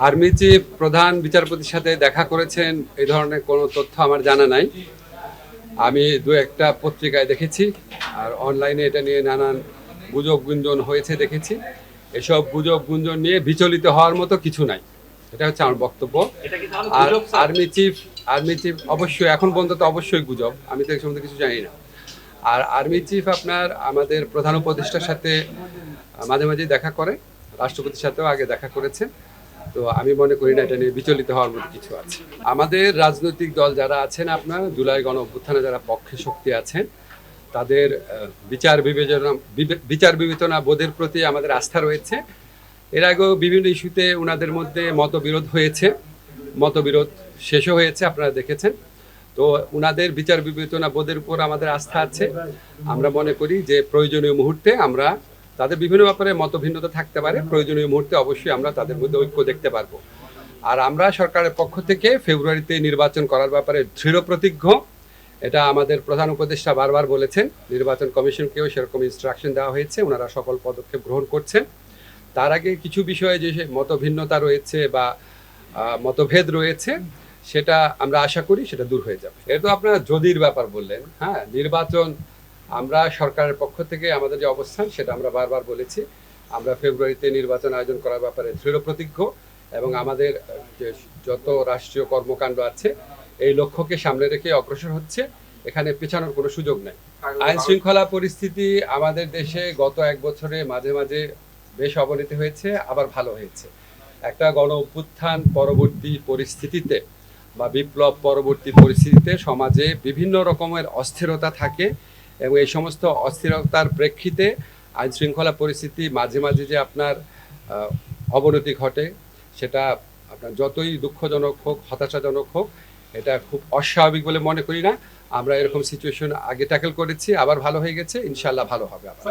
Army chief প্রধান বিচারপতির সাথে দেখা করেছেন এই ধরনের কোনো তথ্য আমার জানা নাই। আমি দু একটা পত্রিকায় দেখেছি, আর অনলাইনে এটা নিয়ে নানান গুজব গুঞ্জন হয়েছে দেখেছি। এসব গুজব গুঞ্জন নিয়ে বিচলিত হওয়ার মতো কিছু নাই, এটা হচ্ছে আমার বক্তব্য। আর আর্মি চিফ অবশ্যই এখন পর্যন্ত তো অবশ্যই গুজব, আমি তো এই সম্বন্ধে কিছু জানি না। আর আর্মি চিফ আপনার আমাদের প্রধান উপদেষ্টার সাথে মাঝে মাঝেই দেখা করে, রাষ্ট্রপতির সাথেও আগে দেখা করেছে। তো আমি মনে করি না এটা নিয়ে বিচলিত হওয়ার মতো কিছু আছে। আমাদের রাজনৈতিক দল যারা আছেন, আপনার জুলাই গণ অভ্যুত্থানে যারা পক্ষে শক্তি আছেন, তাদের বিচার বিবেচনা বোধের প্রতি আমাদের আস্থা রয়েছে। এর আগেও বিভিন্ন ইস্যুতে ওনাদের মধ্যে মতবিরোধ হয়েছে, মতবিরোধ শেষও হয়েছে, আপনারা দেখেছেন। তো ওনাদের বিচার বিবেচনা বোধের উপর আমাদের আস্থা আছে। আমরা মনে করি যে প্রয়োজনীয় মুহূর্তে আমরা, তাদের বিভিন্ন ব্যাপারে মতভিন্নতা থাকতে পারে, প্রয়োজনীয় মুহূর্তে অবশ্যই আমরা তাদের মধ্যে ঐক্য দেখতে পারবো। আর আমরা সরকারের পক্ষ থেকে ফেব্রুয়ারিতে নির্বাচন করার ব্যাপারে দৃঢ় প্রতিজ্ঞ। এটা আমাদের প্রধান উপদেষ্টা বারবার বলেছেন, নির্বাচন কমিশনকেও সেরকম ইনস্ট্রাকশন দেওয়া হয়েছে, ওনারা সকল পদক্ষেপ গ্রহণ করছেন। তার আগে কিছু বিষয়ে যে মতভিন্নতা রয়েছে বা মতভেদ রয়েছে, সেটা আমরা আশা করি সেটা দূর হয়ে যাবে। এটা তো আপনারা যদির ব্যাপার বললেন। হ্যাঁ, নির্বাচন আমরা সরকারের পক্ষ থেকে আমাদের যে অবস্থান সেটা আমরা বারবার বলেছি। আমরা ফেব্রুয়ারিতে নির্বাচন আয়োজন করার ব্যাপারে দৃঢ় প্রতিজ্ঞ, এবং আমাদের যে যত রাষ্ট্রীয় কর্মকাণ্ড আছে এই লক্ষ্যকে সামনে রেখে অগ্রসর হচ্ছে, এখানে পেছানোর কোনো সুযোগ নেই। আইন শৃঙ্খলা পরিস্থিতি আমাদের দেশে গত এক বছরে মাঝে মাঝে বেশ অবনতি হয়েছে, আবার ভালো হয়েছে। একটা গণ অভ্যুত্থান পরবর্তী পরিস্থিতিতে বা বিপ্লব পরবর্তী পরিস্থিতিতে সমাজে বিভিন্ন রকমের অস্থিরতা থাকে, এবং এই সমস্ত অস্থিরতার প্রেক্ষিতে আইন শৃঙ্খলা পরিস্থিতি মাঝে মাঝে যে আপনার অবনতি ঘটে, সেটা আপনার যতই দুঃখজনক হোক, হতাশাজনক হোক, এটা খুব অস্বাভাবিক বলে মনে করি না। আমরা এরকম সিচুয়েশন আগে ট্যাকেল করেছি, আবার ভালো হয়ে গেছে, ইনশাল্লাহ ভালো হবে আবার।